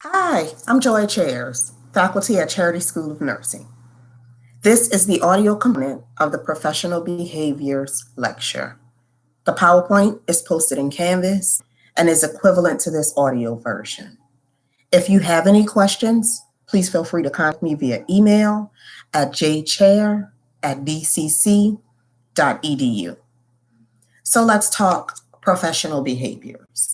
Hi, I'm Joy Chairs, faculty at Charity School of Nursing. This is the audio component of the Professional Behaviors lecture. The PowerPoint is posted in Canvas and is equivalent to this audio version. If you have any questions, please feel free to contact me via email at jchair@dcc.edu. So let's talk professional behaviors.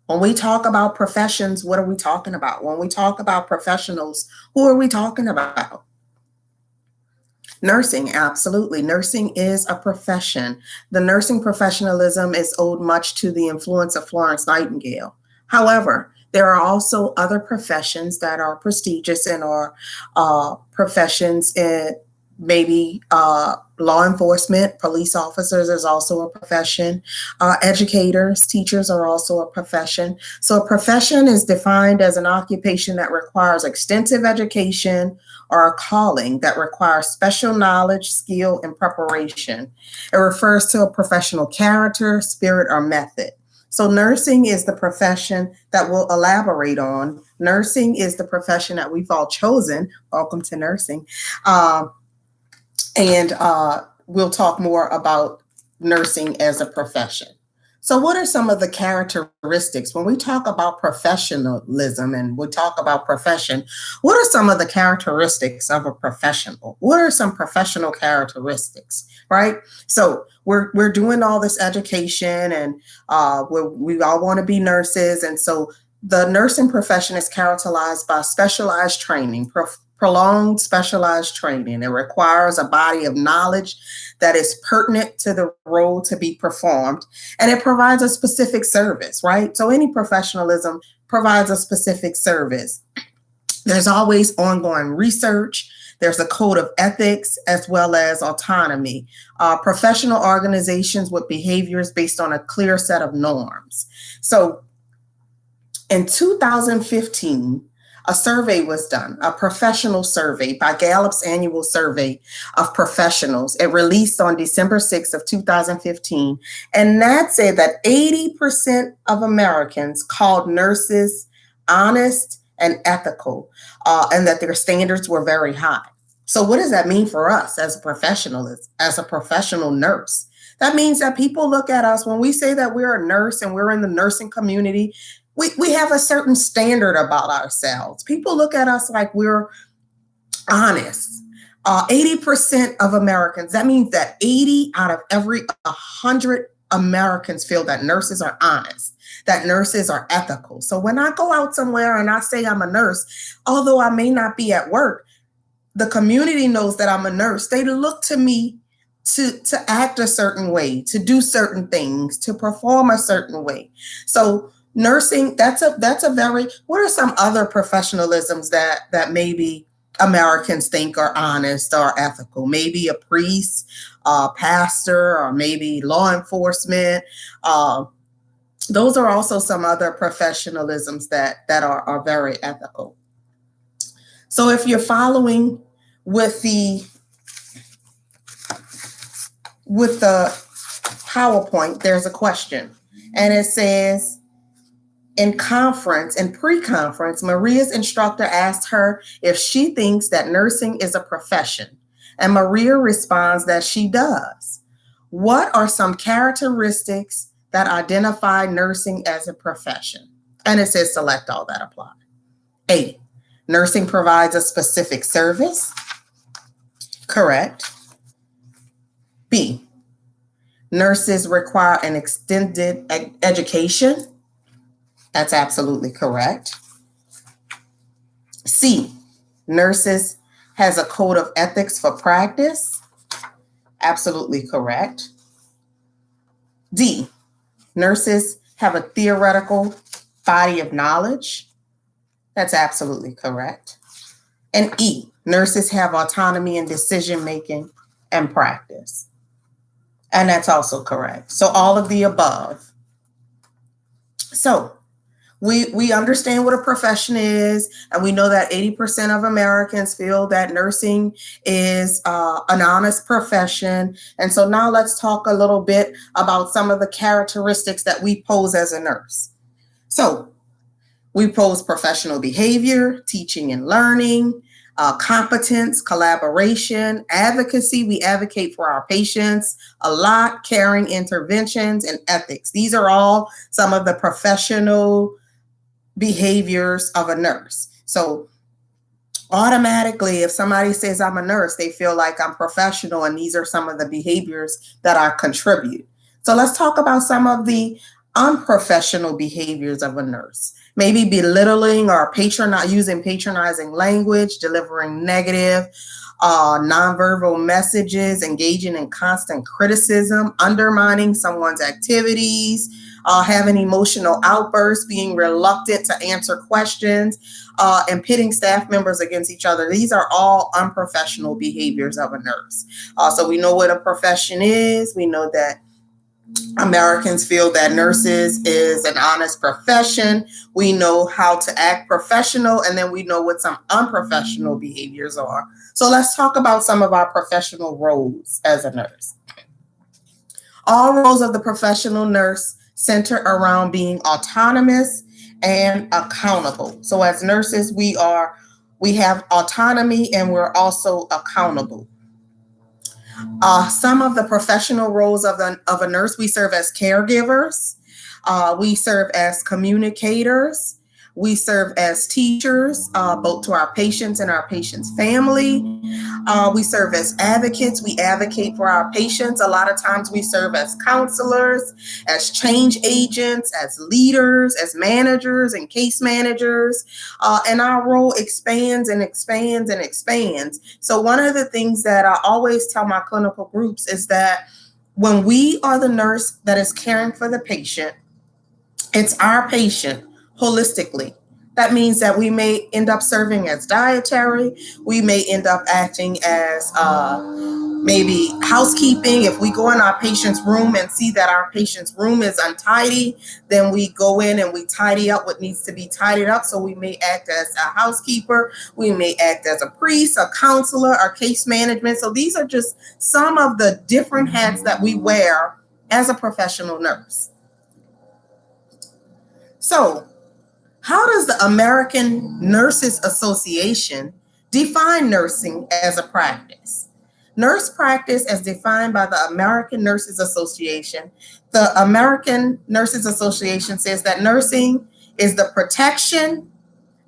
When we talk about professions, what are we talking about? When we talk about professionals, who are we talking about? Nursing, absolutely. Nursing is a profession. The nursing professionalism is owed much to the influence of Florence Nightingale. However, there are also other professions that are prestigious and are professions in maybe law enforcement. Police officers is also a profession. Educators, teachers are also a profession. So a profession is defined as an occupation that requires extensive education or a calling that requires special knowledge, skill, and preparation. It refers to a professional character, spirit, or method. So nursing is the profession that we'll elaborate on. Nursing is the profession that we've all chosen. Welcome to nursing. And we'll talk more about nursing as a profession. So what are some of the characteristics when we talk about professionalism and we talk about profession? What are some of the characteristics of a professional? What are some professional characteristics, right? So we're doing all this education and we all want to be nurses. And so the nursing profession is characterized by specialized training, prolonged specialized training. It requires a body of knowledge that is pertinent to the role to be performed, and it provides a specific service, right? So any professionalism provides a specific service. There's always ongoing research. There's a code of ethics as well as autonomy. Professional organizations with behaviors based on a clear set of norms. So in 2015, a survey was done, a professional survey by Gallup's annual survey of professionals. It released on December 6th of 2015. And that said that 80% of Americans called nurses honest and ethical, and that their standards were very high. So what does that mean for us as a professional nurse? That means that people look at us when we say that we're a nurse and we're in the nursing community. We have a certain standard about ourselves. People look at us like we're honest. 80% of Americans, that means that 80 out of every 100 Americans feel that nurses are honest, that nurses are ethical. So when I go out somewhere and I say I'm a nurse, although I may not be at work, the community knows that I'm a nurse. They look to me to act a certain way, to do certain things, to perform a certain way. So nursing, that's a very, what are some other professionalisms that maybe Americans think are honest or ethical? Maybe a priest, pastor, or maybe law enforcement. Those are also some other professionalisms that are very ethical. So if you're following with the PowerPoint, there's a question, and it says, in pre-conference, Maria's instructor asked her if she thinks that nursing is a profession, and Maria responds that she does. What are some characteristics that identify nursing as a profession? And it says select all that apply. A, nursing provides a specific service. Correct. B, nurses require an extended education. That's absolutely correct. C, nurses has a code of ethics for practice. Absolutely correct. D, nurses have a theoretical body of knowledge. That's absolutely correct. And E, nurses have autonomy in decision-making and practice. And that's also correct. So all of the above. So we understand what a profession is, and we know that 80% of Americans feel that nursing is an honest profession. And so now let's talk a little bit about some of the characteristics that we pose as a nurse. So We pose professional behavior, teaching and learning, competence, collaboration, advocacy. We advocate for our patients a lot, caring interventions, and ethics. These are all some of the professional behaviors of a nurse. So automatically, if somebody says I'm a nurse, they feel like I'm professional, and these are some of the behaviors that I contribute. So let's talk about some of the unprofessional behaviors of a nurse. Maybe belittling or using patronizing language, delivering negative, nonverbal messages, engaging in constant criticism, undermining someone's activities, having emotional outbursts, being reluctant to answer questions, and pitting staff members against each other. These are all unprofessional behaviors of a nurse. So we know what a profession is. We know that Americans feel that nurses is an honest profession. We know how to act professional, and then we know what some unprofessional behaviors are. So let's talk about some of our professional roles as a nurse. All roles of the professional nurse center around being autonomous and accountable. So as nurses, we have autonomy, and we're also accountable. Some of the professional roles of a nurse: we serve as caregivers, we serve as communicators, we serve as teachers, both to our patients and our patients' family. We serve as advocates. We advocate for our patients. A lot of times we serve as counselors, as change agents, as leaders, as managers and case managers. And our role expands and expands and expands. So one of the things that I always tell my clinical groups is that when we are the nurse that is caring for the patient, it's our patient holistically. That means that we may end up serving as dietary. We may end up acting as maybe housekeeping. If we go in our patient's room and see that our patient's room is untidy, then we go in and we tidy up what needs to be tidied up. So we may act as a housekeeper. We may act as a priest, a counselor, or case management. So these are just some of the different hats that we wear as a professional nurse. So, how does the American Nurses Association define nursing as a practice? Nurse practice, as defined by the American Nurses Association, the American Nurses Association says that nursing is the protection,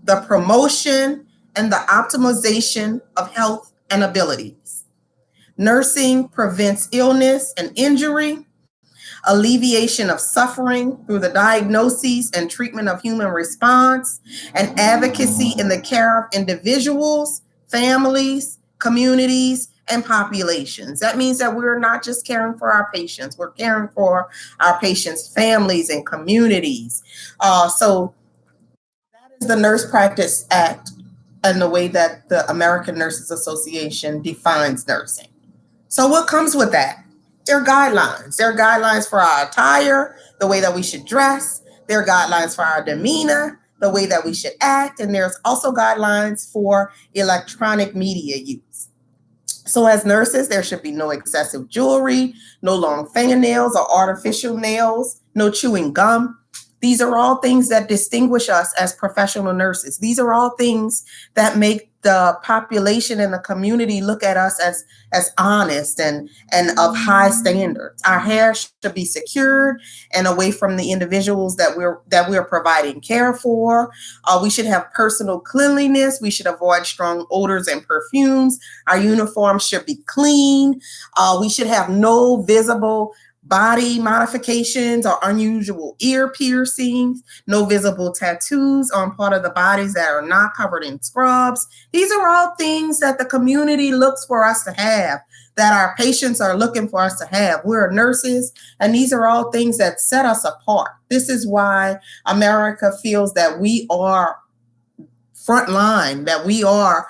the promotion, and the optimization of health and abilities. Nursing prevents illness and injury, alleviation of suffering through the diagnoses and treatment of human response, and advocacy in the care of individuals, families, communities, and populations. That means that we're not just caring for our patients, we're caring for our patients' families and communities. So that is the Nurse Practice Act and the way that the American Nurses Association defines nursing. So what comes with that? There are guidelines. There are guidelines for our attire, the way that we should dress. There are guidelines for our demeanor, the way that we should act. And there's also guidelines for electronic media use. So as nurses, there should be no excessive jewelry, no long fingernails or artificial nails, no chewing gum. These are all things that distinguish us as professional nurses. These are all things that make the population and the community look at us as honest and of high standards. Our hair should be secured and away from the individuals that we're providing care for. We should have personal cleanliness. We should avoid strong odors and perfumes. Our uniforms should be clean. We should have no visible body modifications or unusual ear piercings, no visible tattoos on part of the bodies that are not covered in scrubs. These are all things that the community looks for us to have, that our patients are looking for us to have. We're nurses, and these are all things that set us apart. This is why America feels that we are frontline, that we are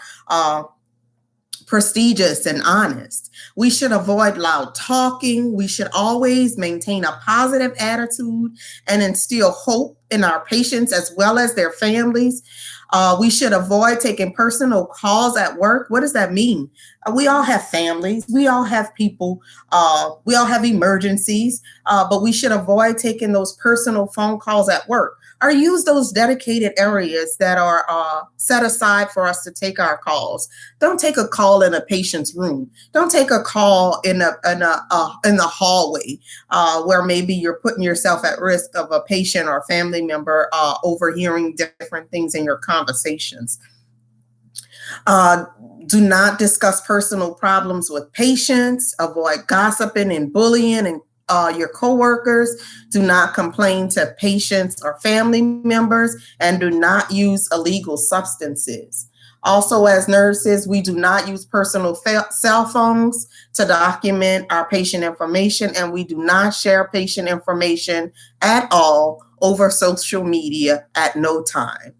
prestigious and honest. We should avoid loud talking. We should always maintain a positive attitude and instill hope in our patients as well as their families. We should avoid taking personal calls at work. What does that mean? We all have families. We all have people. We all have emergencies, but we should avoid taking those personal phone calls at work, or use those dedicated areas that are set aside for us to take our calls. Don't take a call in a patient's room. Don't take a call in the hallway where maybe you're putting yourself at risk of a patient or family member overhearing different things in your conversations. Do not discuss personal problems with patients. Avoid gossiping and bullying and your coworkers. Do not complain to patients or family members, and do not use illegal substances. Also, as nurses, we do not use personal cell phones to document our patient information, and we do not share patient information at all over social media at no time.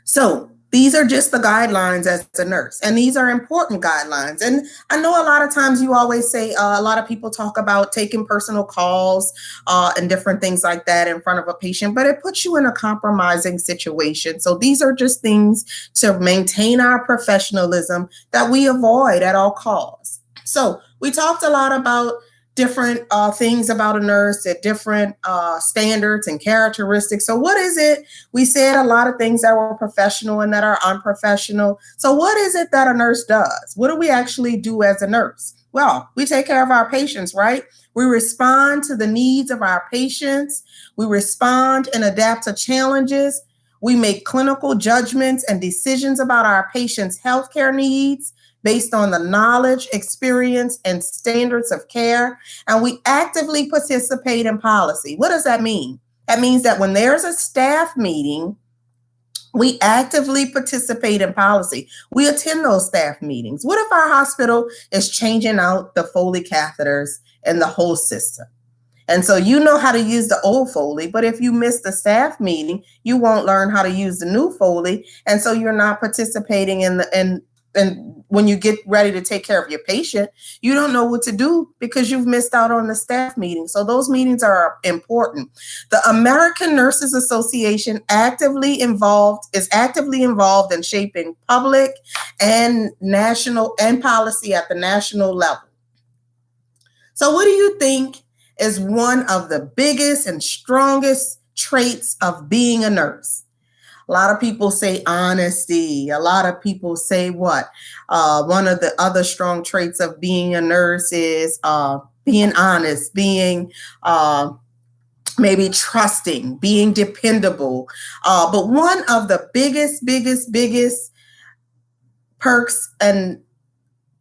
So these are just the guidelines as a nurse, and these are important guidelines. And I know a lot of times you always say, a lot of people talk about taking personal calls and different things like that in front of a patient, but it puts you in a compromising situation. So these are just things to maintain our professionalism that we avoid at all costs. So we talked a lot about different things about a nurse at different standards and characteristics. So what is it? We said a lot of things that were professional and that are unprofessional. So what is it that a nurse does? What do we actually do as a nurse? Well, we take care of our patients, right? We respond to the needs of our patients. We respond and adapt to challenges. We make clinical judgments and decisions about our patients' healthcare needs based on the knowledge, experience, and standards of care, and we actively participate in policy. What does that mean? That means that when there's a staff meeting, we actively participate in policy. We attend those staff meetings. What if our hospital is changing out the Foley catheters in the whole system? And so you know how to use the old Foley, but if you miss the staff meeting, you won't learn how to use the new Foley, and so you're not participating and when you get ready to take care of your patient, you don't know what to do because you've missed out on the staff meeting. So those meetings are important. The American Nurses Association is actively involved in shaping public and national and policy at the national level. So what do you think is one of the biggest and strongest traits of being a nurse? A lot of people say honesty. A lot of people say what? One of the other strong traits of being a nurse is being honest, being maybe trusting, being dependable. But one of the biggest perks and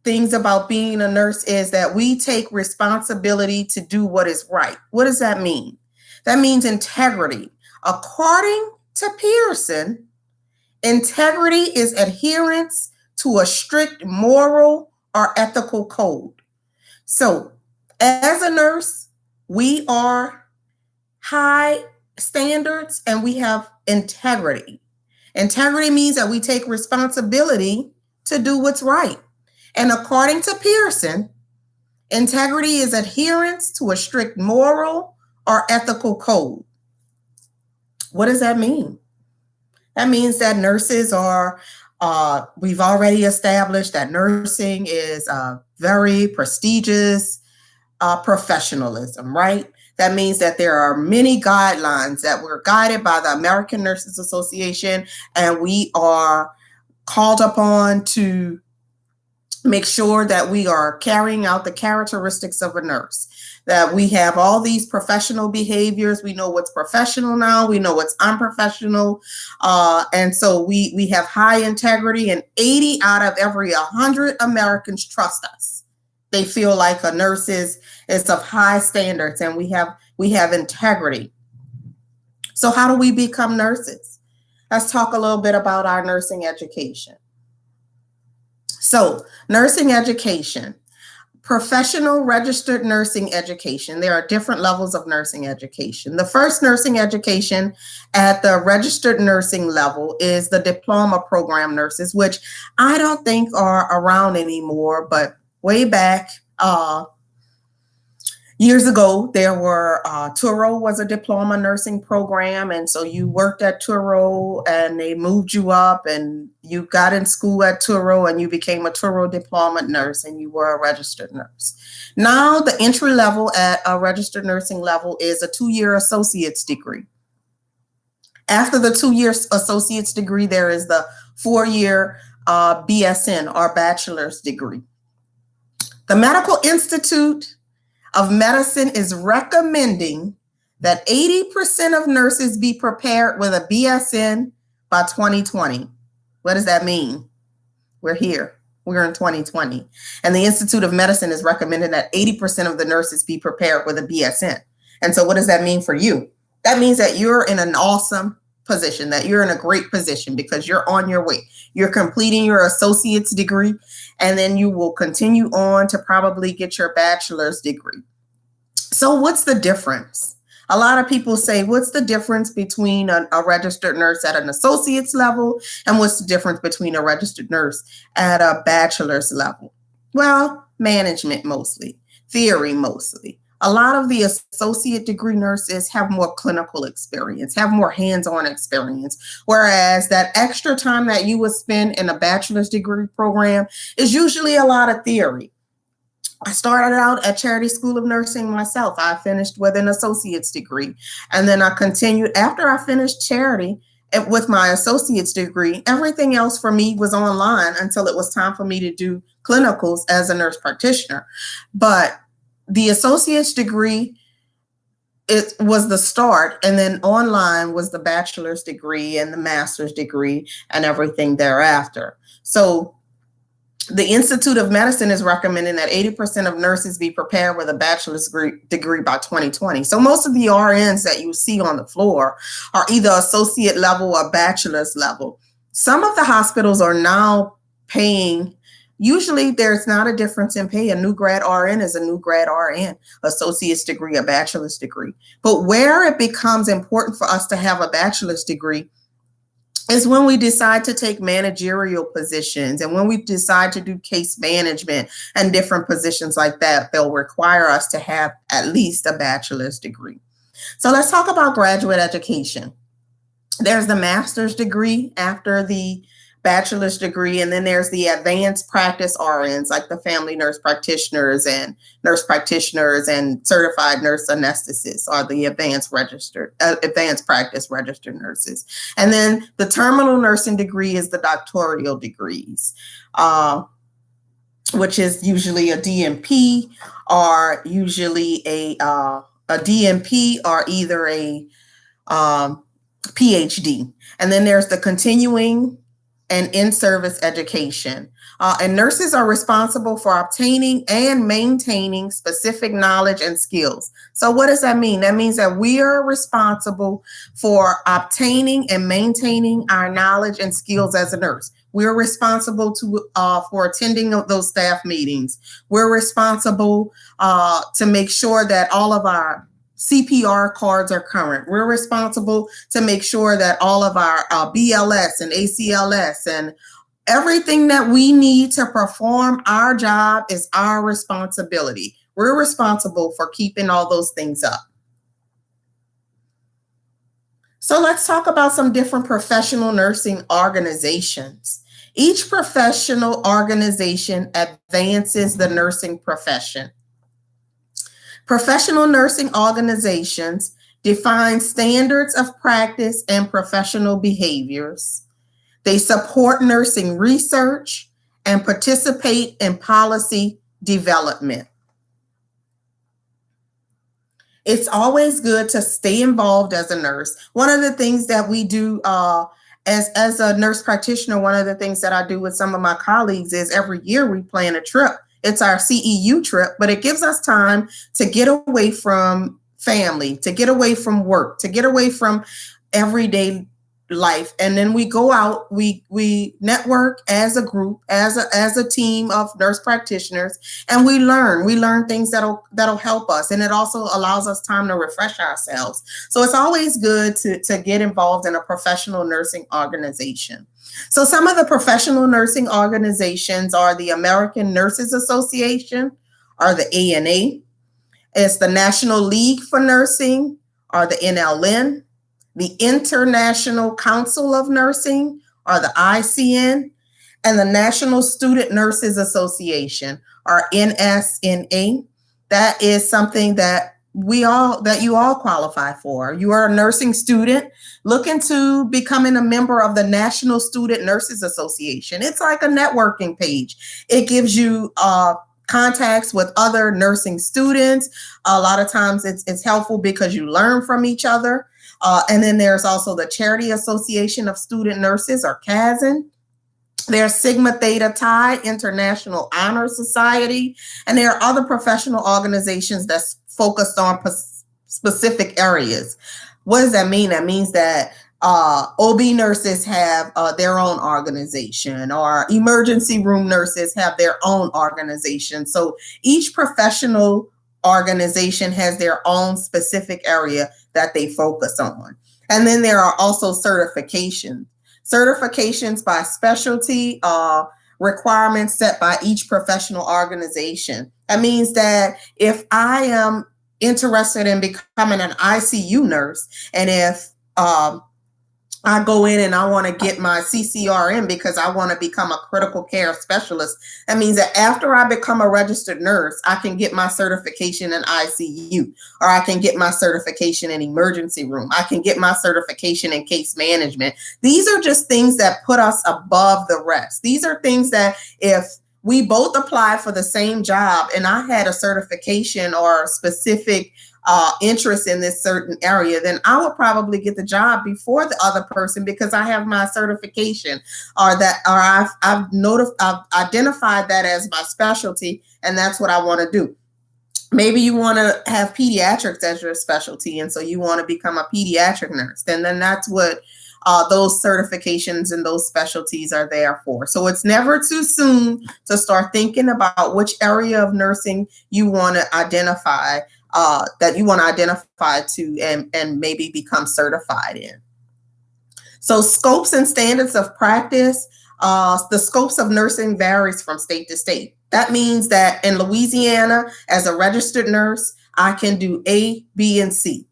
things about being a nurse is that we take responsibility to do what is right. What does that mean? That means integrity. According to Pearson, integrity is adherence to a strict moral or ethical code. So, as a nurse, we are high standards and we have integrity. Integrity means that we take responsibility to do what's right. And according to Pearson, integrity is adherence to a strict moral or ethical code. What does that mean? That means that nurses are, we've already established that nursing is a very prestigious professionalism, right? That means that there are many guidelines that we're guided by the American Nurses Association, and we are called upon to make sure that we are carrying out the characteristics of a nurse, that we have all these professional behaviors. We know what's professional now. We know what's unprofessional. And so we have high integrity, and 80 out of every 100 Americans trust us. They feel like a nurse is of high standards, and we have integrity. So how do we become nurses? Let's talk a little bit about our nursing education. So, nursing education, professional registered nursing education. There are different levels of nursing education. The first nursing education at the registered nursing level is the diploma program nurses, which I don't think are around anymore, but way back, Years ago, there were Touro was a diploma nursing program, and so you worked at Touro, and they moved you up, and you got in school at Touro, and you became a Touro diploma nurse, and you were a registered nurse. Now, the entry level at a registered nursing level is a 2-year associate's degree. After the 2-year associate's degree, there is the 4-year BSN or bachelor's degree. The Medical Institute of Medicine is recommending that 80% of nurses be prepared with a BSN by 2020. What does that mean? We're here. We're in 2020. And the Institute of Medicine is recommending that 80% of the nurses be prepared with a BSN. And so what does that mean for you? That means that you're in an awesome position, that you're in a great position because you're on your way. You're completing your associate's degree, and then you will continue on to probably get your bachelor's degree. So what's the difference? A lot of people say, what's the difference between a registered nurse at an associate's level, and what's the difference between a registered nurse at a bachelor's level? Well, management mostly, theory mostly. A lot of the associate degree nurses have more clinical experience, have more hands-on experience, whereas that extra time that you would spend in a bachelor's degree program is usually a lot of theory. I started out at Charity School of Nursing myself. I finished with an associate's degree, and then I continued after I finished Charity with my associate's degree. Everything else for me was online until it was time for me to do clinicals as a nurse practitioner. But the associate's degree, it was the start, and then online was the bachelor's degree and the master's degree and everything thereafter. So the Institute of Medicine is recommending that 80% of nurses be prepared with a bachelor's degree by 2020. So most of the RNs that you see on the floor are either associate level or bachelor's level. Some of the hospitals are now paying. Usually there's not a difference in pay. A new grad RN is a new grad RN, associate's degree, a bachelor's degree. But where it becomes important for us to have a bachelor's degree is when we decide to take managerial positions, and when we decide to do case management and different positions like that, they'll require us to have at least a bachelor's degree. So let's talk about graduate education. There's the master's degree after the bachelor's degree, and then there's the advanced practice RNs, like the family nurse practitioners and certified nurse anesthetists are the advanced practice registered nurses. And then the terminal nursing degree is the doctoral degrees, which is usually a DNP or usually a DNP or either a PhD. And then there's the continuing and in-service education. And nurses are responsible for obtaining and maintaining specific knowledge and skills. So what does that mean? That means that we are responsible for obtaining and maintaining our knowledge and skills as a nurse. We're responsible for attending those staff meetings. We're responsible to make sure that all of our CPR cards are current. We're responsible to make sure that all of our BLS and ACLS and everything that we need to perform our job is our responsibility. We're responsible for keeping all those things up. So let's talk about some different professional nursing organizations. Each professional organization advances the nursing profession. Professional nursing organizations define standards of practice and professional behaviors. They support nursing research and participate in policy development. It's always good to stay involved as a nurse. One of the things that we do as a nurse practitioner, one of the things that I do with some of my colleagues is every year we plan a trip. It's our CEU trip, but it gives us time to get away from family, to get away from work, to get away from everyday life. And then we go out, we network as a group, as a team of nurse practitioners, and we learn things that'll help us. And it also allows us time to refresh ourselves. So it's always good to get involved in a professional nursing organization. So some of the professional nursing organizations are the American Nurses Association, or the ANA, It's the National League for Nursing, or the NLN, the International Council of Nursing, or the ICN, and the National Student Nurses Association, or NSNA. That is something that you all qualify for. You are a nursing student looking to becoming a member of the National Student Nurses Association. It's like a networking page. It gives you contacts with other nursing students. A lot of times it's helpful because you learn from each other. And then there's also the Charity Association of Student Nurses, or CASN. There's Sigma Theta Chi International Honor Society, and there are other professional organizations that's focused on specific areas. What does that mean? That means that OB nurses have their own organization, or emergency room nurses have their own organization. So each professional organization has their own specific area that they focus on. And then there are also certifications. Certifications by specialty, requirements set by each professional organization. That means that if I am interested in becoming an ICU nurse, and if I go in and I want to get my CCRM because I want to become a critical care specialist, that means that after I become a registered nurse, I can get my certification in ICU, or I can get my certification in emergency room. I can get my certification in case management. These are just things that put us above the rest. These are things that if we both apply for the same job and I had a certification or a specific interest in this certain area, then I would probably get the job before the other person because I have my certification, or I've identified that as my specialty, and that's what I want to do. Maybe you want to have pediatrics as your specialty, and so you want to become a pediatric nurse. Then that's what those certifications and those specialties are there for. So it's never too soon to start thinking about which area of nursing you want to identify, and maybe become certified in. So scopes and standards of practice. The scopes of nursing varies from state to state. That means that in Louisiana, as a registered nurse, I can do A, B, and C.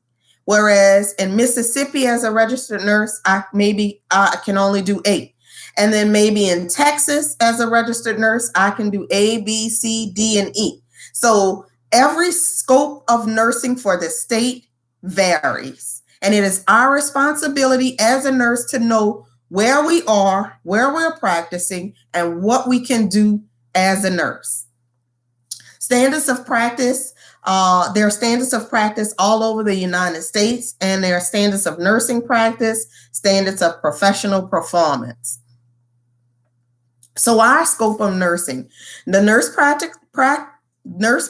Whereas in Mississippi, as a registered nurse, I can only do A. And then maybe in Texas, as a registered nurse, I can do A, B, C, D, and E. So every scope of nursing for the state varies. And it is our responsibility as a nurse to know where we are, where we're practicing, and what we can do as a nurse. Standards of practice. There are standards of practice all over the United States, and there are standards of nursing practice, standards of professional performance. So our scope of nursing. The Nurse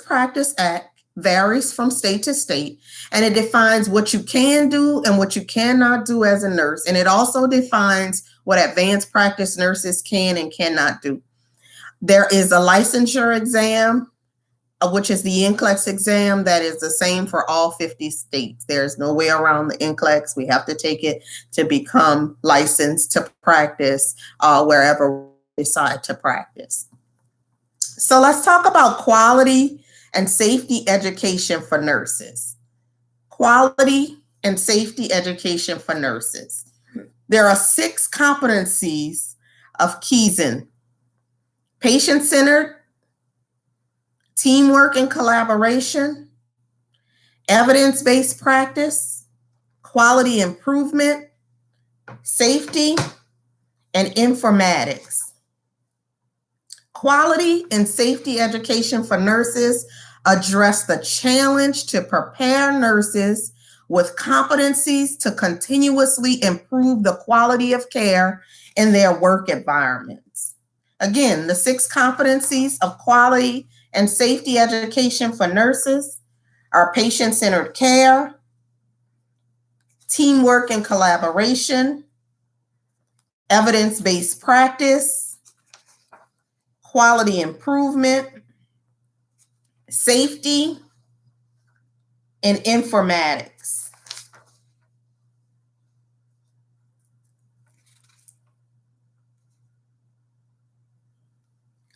Practice Act varies from state to state, and it defines what you can do and what you cannot do as a nurse. And it also defines what advanced practice nurses can and cannot do. There is a licensure exam, which is the NCLEX exam, that is the same for all 50 states. There's no way around the NCLEX. We have to take it to become licensed to practice wherever we decide to practice. So let's talk about quality and safety education for nurses. Quality and safety education for nurses. There are 6 competencies of Kaizen: patient-centered, teamwork and collaboration, evidence-based practice, quality improvement, safety, and informatics. Quality and safety education for nurses address the challenge to prepare nurses with competencies to continuously improve the quality of care in their work environments. Again, the 6 competencies of quality and safety education for nurses are patient-centered care, teamwork and collaboration, evidence-based practice, quality improvement, safety, and informatics.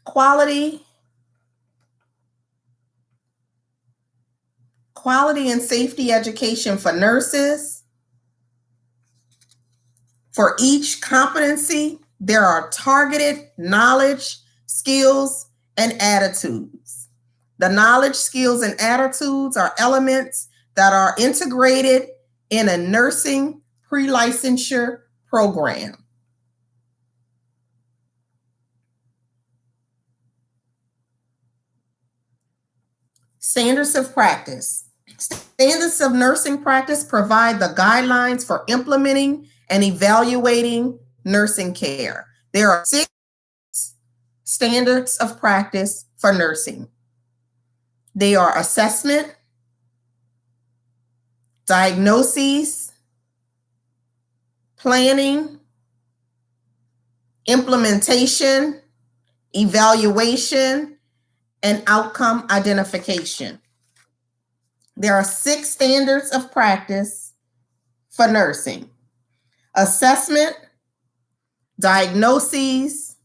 Quality quality and safety education for nurses. For each competency, there are targeted knowledge, skills, and attitudes. The knowledge, skills, and attitudes are elements that are integrated in a nursing pre-licensure program. Standards of practice. Standards of nursing practice provide the guidelines for implementing and evaluating nursing care. There are 6 standards of practice for nursing. They are assessment, diagnoses, planning, implementation, evaluation, and outcome identification. There are 6 standards of practice for nursing: assessment, diagnoses,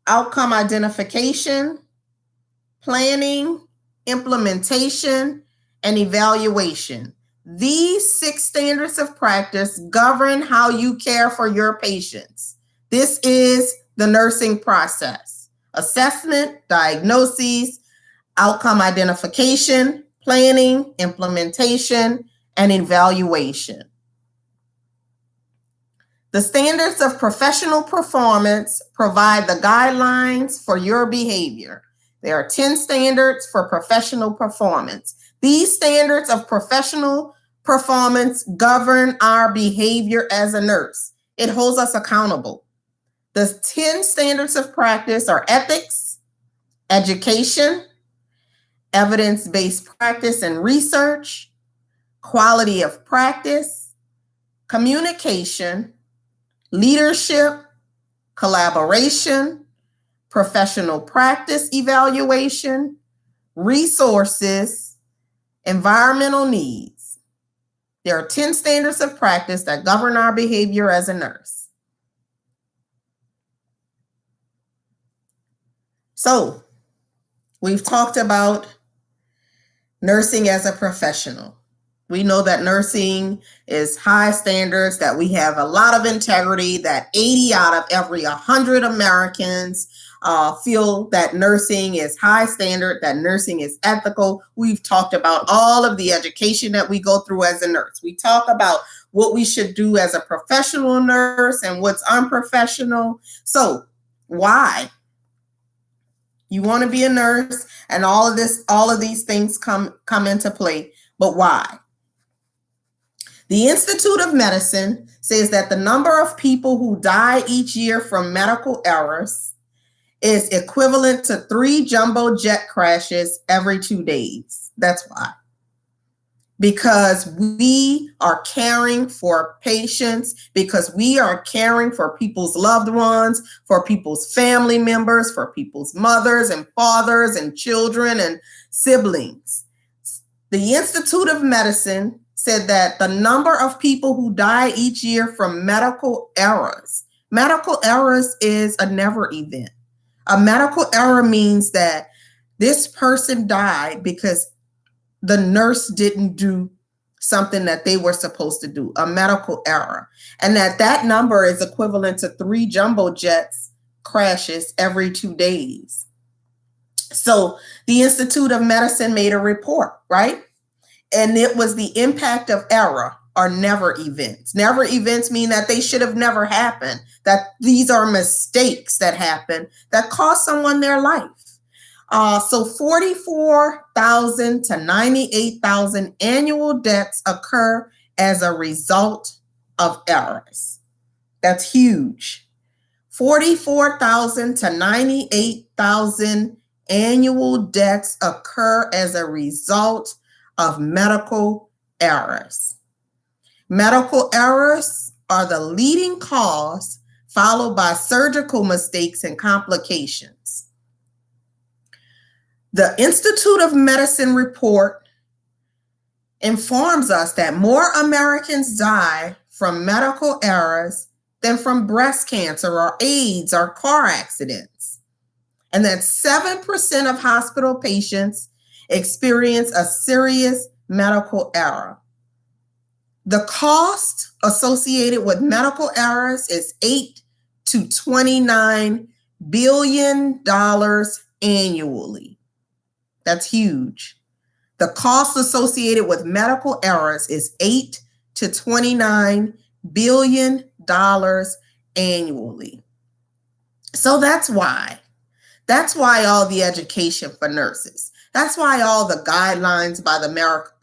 outcome identification, planning, implementation, and evaluation. These 6 standards of practice govern how you care for your patients. This is the nursing process: assessment, diagnoses, outcome identification, planning, implementation, and evaluation. The standards of professional performance provide the guidelines for your behavior. There are 10 standards for professional performance. These standards of professional performance govern our behavior as a nurse. It holds us accountable. The 10 standards of practice are ethics, education, evidence-based practice and research, quality of practice, communication, leadership, collaboration, professional practice evaluation, resources, environmental needs. There are 10 standards of practice that govern our behavior as a nurse. So, we've talked about nursing as a professional. We know that nursing is high standards, that we have a lot of integrity, that 80 out of every 100 Americans feel that nursing is high standard, that nursing is ethical. We've talked about all of the education that we go through as a nurse. We talk about what we should do as a professional nurse and what's unprofessional. So why? You want to be a nurse and all of these things come into play, but why? The Institute of Medicine says that the number of people who die each year from medical errors is equivalent to 3 jumbo jet crashes every 2 days. That's why. Because we are caring for patients, because we are caring for people's loved ones, for people's family members, for people's mothers and fathers and children and siblings. The Institute of Medicine said that the number of people who die each year from medical errors is a never event. A medical error means that this person died because the nurse didn't do something that they were supposed to do, a medical error. And that number is equivalent to 3 jumbo jets crashes every 2 days. So the Institute of Medicine made a report, right? And it was the impact of error or never events. Never events mean that they should have never happened, that these are mistakes that happen that cost someone their life. So 44,000 to 98,000 annual deaths occur as a result of errors. That's huge. 44,000 to 98,000 annual deaths occur as a result of medical errors. Medical errors are the leading cause, followed by surgical mistakes and complications. The Institute of Medicine report informs us that more Americans die from medical errors than from breast cancer or AIDS or car accidents, and that 7% of hospital patients experience a serious medical error. The cost associated with medical errors is $8 to $29 billion annually. That's huge. The cost associated with medical errors is $8 to $29 billion annually. So that's why all the education for nurses. That's why all the guidelines by the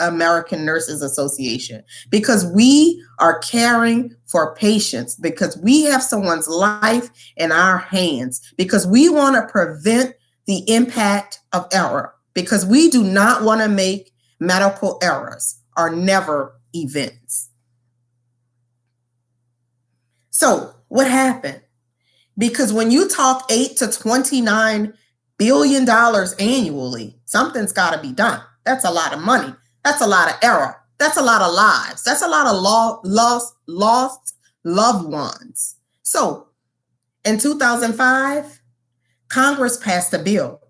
American Nurses Association, because we are caring for patients, because we have someone's life in our hands, because we want to prevent the impact of error, because we do not want to make medical errors or never events. So what happened? Because when you talk $8 to $29 billion annually, something's got to be done. That's a lot of money. That's a lot of error. That's a lot of lives. That's a lot of lost loved ones. So in 2005, Congress passed a bill.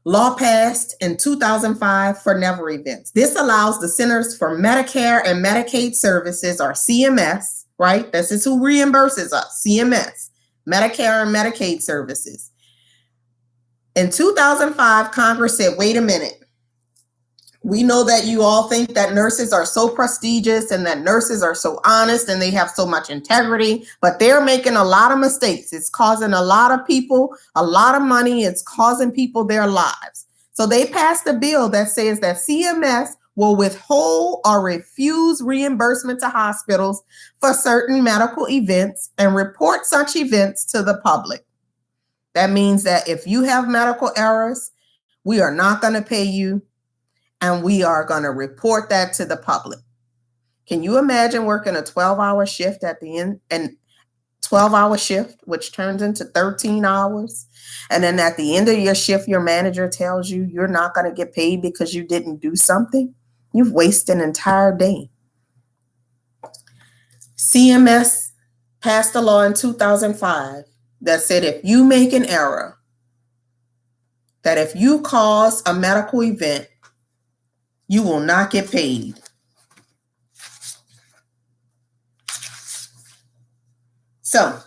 Law passed in 2005 for never events. This allows the Centers for Medicare and Medicaid Services, or CMS, right? This is who reimburses us, CMS, Medicare and Medicaid Services. In 2005, Congress said, wait a minute. We know that you all think that nurses are so prestigious and that nurses are so honest and they have so much integrity, but they're making a lot of mistakes. It's causing a lot of people a lot of money. It's causing people their lives. So they passed a bill that says that CMS will withhold or refuse reimbursement to hospitals for certain medical events and report such events to the public. That means that if you have medical errors, we are not going to pay you, and we are going to report that to the public. Can you imagine working a 12-hour shift at the end, and 12-hour shift, which turns into 13 hours? And then at the end of your shift, your manager tells you you're not going to get paid because you didn't do something? You've wasted an entire day. CMS passed a law in 2005 that said if you make an error, that if you cause a medical event, you will not get paid. So,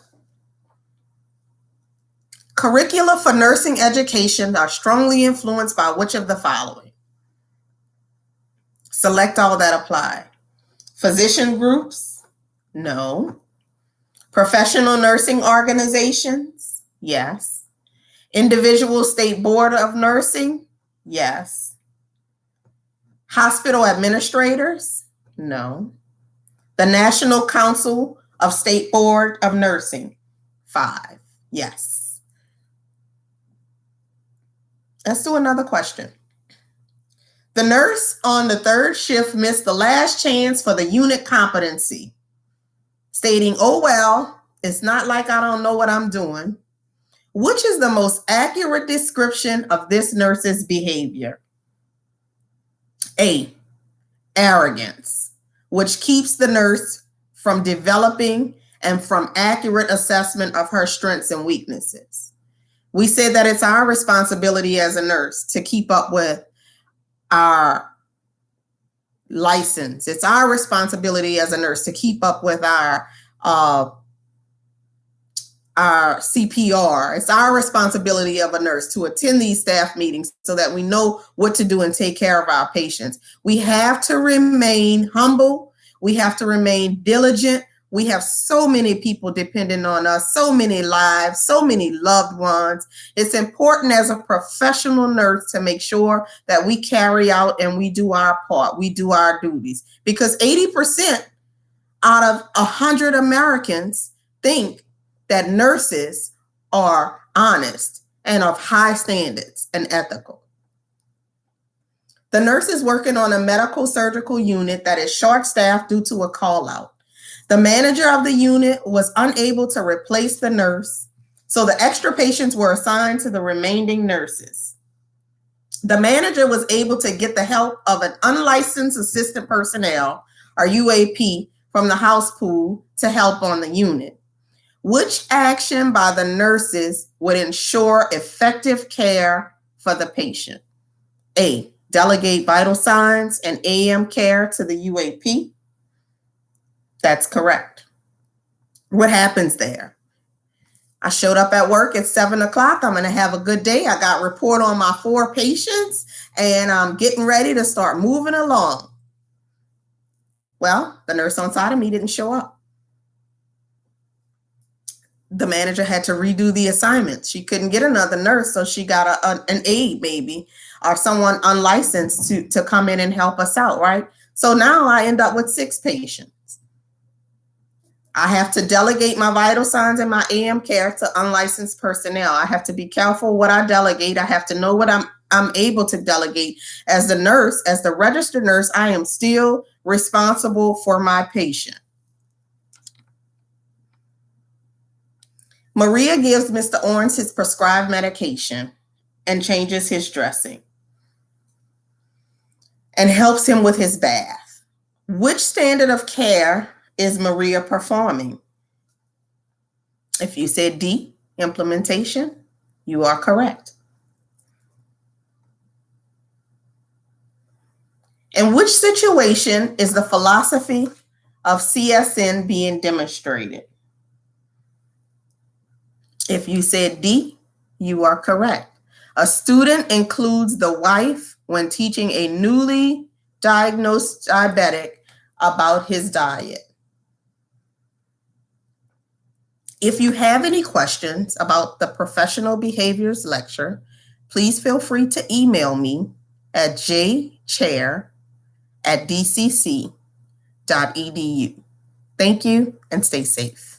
curricula for nursing education are strongly influenced by which of the following? Select all that apply. Physician groups? No. Professional nursing organizations? Yes. Individual state board of nursing? Yes. Hospital administrators? No. The National Council of State Board of Nursing? 5. Yes. Let's do another question. The nurse on the third shift missed the last chance for the unit competency, stating, oh, well, it's not like I don't know what I'm doing. Which is the most accurate description of this nurse's behavior? A, arrogance, which keeps the nurse from developing and from accurate assessment of her strengths and weaknesses. We said that it's our responsibility as a nurse to keep up with our license. It's our responsibility as a nurse to keep up with our CPR. It's our responsibility of a nurse to attend these staff meetings so that we know what to do and take care of our patients. We have to remain humble. We have to remain diligent. We have so many people depending on us, so many lives, so many loved ones. It's important as a professional nurse to make sure that we carry out and we do our part, we do our duties, because 80% out of 100 Americans think that nurses are honest and of high standards and ethical. The nurse is working on a medical surgical unit that is short-staffed due to a call-out. The manager of the unit was unable to replace the nurse, so the extra patients were assigned to the remaining nurses. The manager was able to get the help of an unlicensed assistant personnel, or UAP, from the house pool to help on the unit. Which action by the nurses would ensure effective care for the patient? A, delegate vital signs and AM care to the UAP? That's correct. What happens there? I showed up at work at 7 o'clock. I'm going to have a good day. I got report on my 4 patients and I'm getting ready to start moving along. Well, the nurse on side of me didn't show up. The manager had to redo the assignment. She couldn't get another nurse, so she got an aide maybe or someone unlicensed to come in and help us out, right? So now I end up with 6 patients. I have to delegate my vital signs and my AM care to unlicensed personnel. I have to be careful what I delegate. I have to know what I'm able to delegate. As the nurse, as the registered nurse, I am still responsible for my patient. Maria gives Mr. Owens his prescribed medication and changes his dressing and helps him with his bath. Which standard of care is Maria performing? If you said D, implementation, you are correct. In which situation is the philosophy of CSN being demonstrated? If you said D, you are correct. A student includes the wife when teaching a newly diagnosed diabetic about his diet. If you have any questions about the professional behaviors lecture, please feel free to email me at jchair@dcc.edu. Thank you and stay safe.